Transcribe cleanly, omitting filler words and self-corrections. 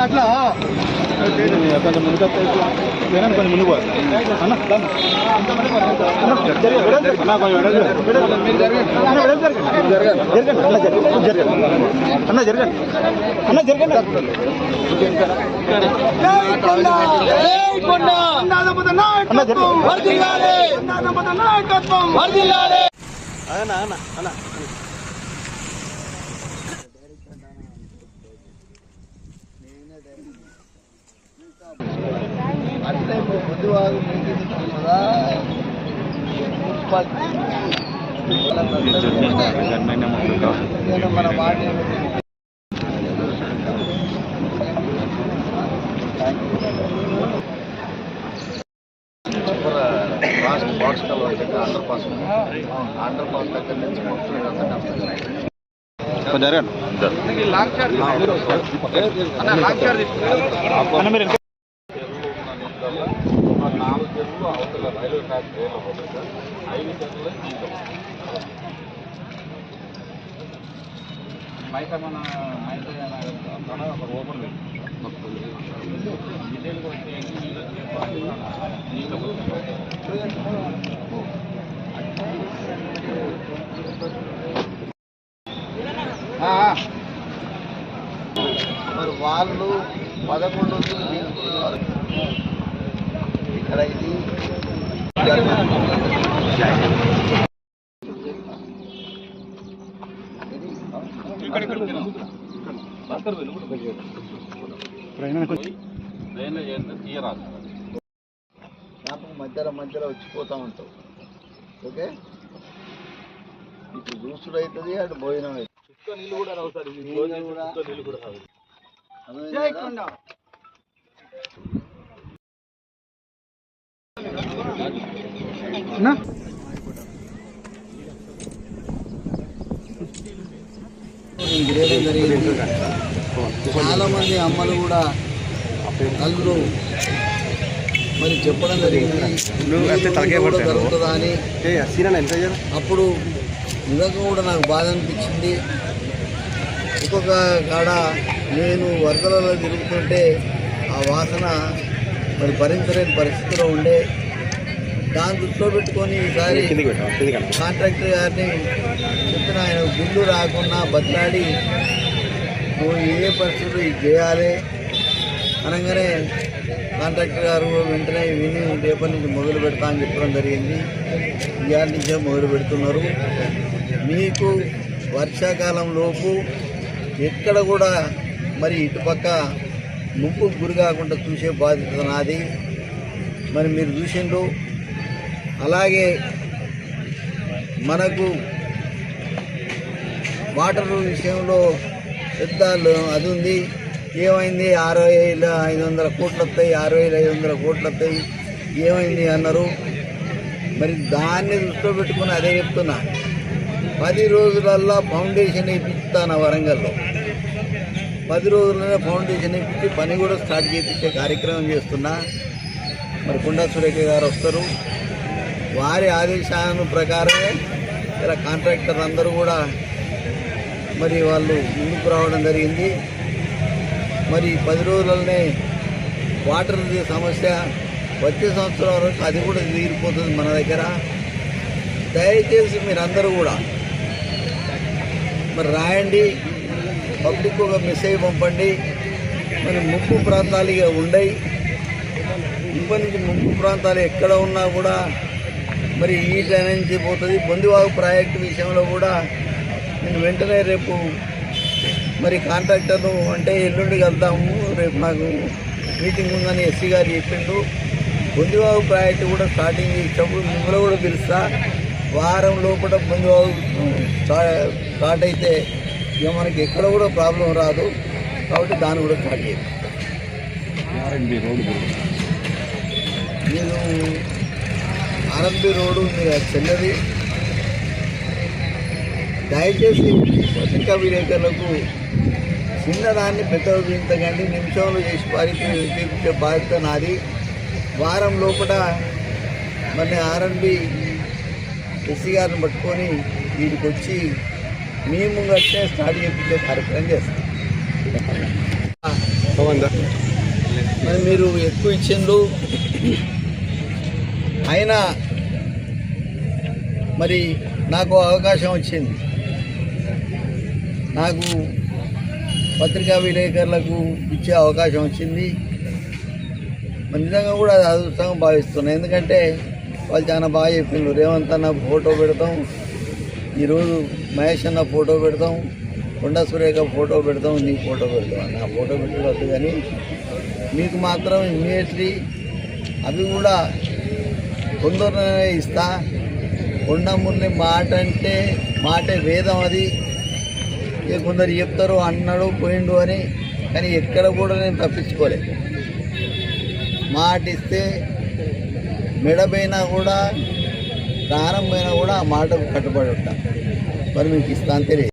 అట్లా కొంచెం ముందు కొంచెం ముందు అన్న జరగండి అన్న జరగండి అన్న అన్న అన్న అట్లే బుద్ధివాగు కదా మన మాట బాక్స్ కలర్ అండర్ పాస్ దగ్గర నుంచి అవతల రైల్వే ట్రాక్ సార్ 5 చెరువులు మైతా మన ఓపెన్ మరి వాళ్ళు 11 తీసుకున్నారు ఇక్కడ ఇది మధ్యలో వచ్చిపోతూ ఉంటావు. ఓకే, ఇటు దూసుడు అవుతుంది, అటు భోజనం అవుతుంది. నీళ్ళు కూడా రావు సార్, నీళ్ళు కూడా రావు. చాలా మంది అమ్మలు కూడా నలుగురు మరి చెప్పడం జరిగింది జరుగుతుందా అని. అప్పుడు నిజంగా కూడా నాకు బాధ అనిపించింది. ఒక్కొక్క కాడ నేను వరదలలో తిరుగుతుంటే ఆ వాసన మరి భరించలేని పరిస్థితిలో ఉండే. దాన్ని దృష్టిలో పెట్టుకొని ఈసారి కాంట్రాక్టర్ గారిని చెప్పిన, ఆయన బిల్లు రాకుండా బతిలాడి నువ్వు ఏ పరిస్థితులు ఇది చేయాలి అనగానే కాంట్రాక్టర్ గారు వెంటనే విని రేపటి నుంచి మొదలు పెడతా అని చెప్పడం జరిగింది. ఇవాళ నుంచే మొదలు పెడుతున్నారు. మీకు వర్షాకాలంలోపు ఎక్కడ కూడా మరి ఇటుపక్క ముంపు గురి కాకుండా చూసే బాధ్యత నాది. మరి మీరు చూసిండ్రు. అలాగే మనకు వాటర్ విషయంలో పెద్ద అది ఉంది. ఏమైంది, 6,500 కోట్లు వస్తాయి, 6,500 కోట్లు వస్తాయి, ఏమైంది అన్నారు. మరి దాన్ని దృష్టిలో పెట్టుకుని అదే చెప్తున్నా, 10 రోజులల్లో ఫౌండేషన్ వేయించుతాను వరంగల్లో. 10 రోజుల్లోనే ఫౌండేషన్ వేయించి పని కూడా స్టార్ట్ చేయించే కార్యక్రమం చేస్తున్నా. మరి కొండా సురేఖ గారు వస్తారు. వారి ఆదేశాల ప్రకారమే ఇలా కాంట్రాక్టర్ అందరూ కూడా మరి వాళ్ళు ముందుకు రావడం జరిగింది. మరి 10 రోజులనే వాటర్ సమస్య వచ్చే సంవత్సరం వరకు అది కూడా తీరిపోతుంది మన దగ్గర. దయచేసి మీరందరూ కూడా మరి రాయండి, పబ్లిక్ ఒక మెసేజ్ పంపండి. మరి ముంపు ప్రాంతాలు ఇక ఉండయి. ఇప్పటి నుంచి ముంపు ప్రాంతాలు ఎక్కడ ఉన్నా కూడా మరి ఈ ట్రైన్ నుంచి పోతుంది. బొందివాగు ప్రాజెక్టు విషయంలో కూడా నేను వెంటనే రేపు మరి కాంట్రాక్టర్ను అంటే ఎల్లుండికి వెళ్తాము, రేపు నాకు మీటింగ్ ఉందని ఎస్సీ గారు చెప్పిండు. బొందివాగు ప్రాజెక్టు కూడా స్టార్టింగ్ చేసేటప్పుడు మిమ్మల్ని కూడా పిలుస్తా. వారం లోపల బొందివాగు స్టార్ట్ అయితే ఇక మనకి ఎక్కడ కూడా ప్రాబ్లం రాదు. కాబట్టి దాన్ని కూడా స్టార్ట్ చేయాలి. మీరు ఆర్ఎంబి రోడ్డు మీరు చిన్నది. దయచేసి పత్రికా విలేకరులకు చిన్నదాన్ని పెద్దగా చూపించకండి. నిమిషంలో చేసి తీర్చే బాధ్యత నాది. వారం లోపల మరి ఆర్ఎన్బి ఎస్సీ గారిని పట్టుకొని వీడికి వచ్చి మీ ముంగట్టే స్టార్ట్ చేయించే కార్యక్రమం చేస్తాం. మరి మీరు ఎక్కువ ఇచ్చిండ్రు, అయినా మరి నాకు అవకాశం వచ్చింది. నాకు పత్రికా విలేకరులకు ఇచ్చే అవకాశం వచ్చింది. మరి నిజంగా కూడా అది అదృష్టంగా భావిస్తున్నాను. ఎందుకంటే వాళ్ళు చాలా బాగా చెప్పిండ్రు. రేవంత్ అన్న ఫోటో పెడతాం, ఈరోజు మహేష్ అన్న ఫోటో పెడతాం, కొండ సురేఖ ఫోటో పెడతాం, నీ ఫోటో పెడతాం. నా ఫోటో పెట్టవద్దు, కానీ మీకు మాత్రం ఇమ్మీడియట్లీ అవి కూడా తొందరనే ఇస్తా. కొండమురళి మాట అంటే మాటే వేదం. అది ఇక కొందరు చెప్తారు అన్నాడు పోయిండు అని, కానీ ఎక్కడ కూడా నేను తప్పించుకోలేదు. మాట ఇస్తే మెడపైనా కూడా ప్రాణం పైన కూడా ఆ మాటకు కట్టుబడి ఉంటా. మరి మీకు ఇస్తా అని తెలియదు.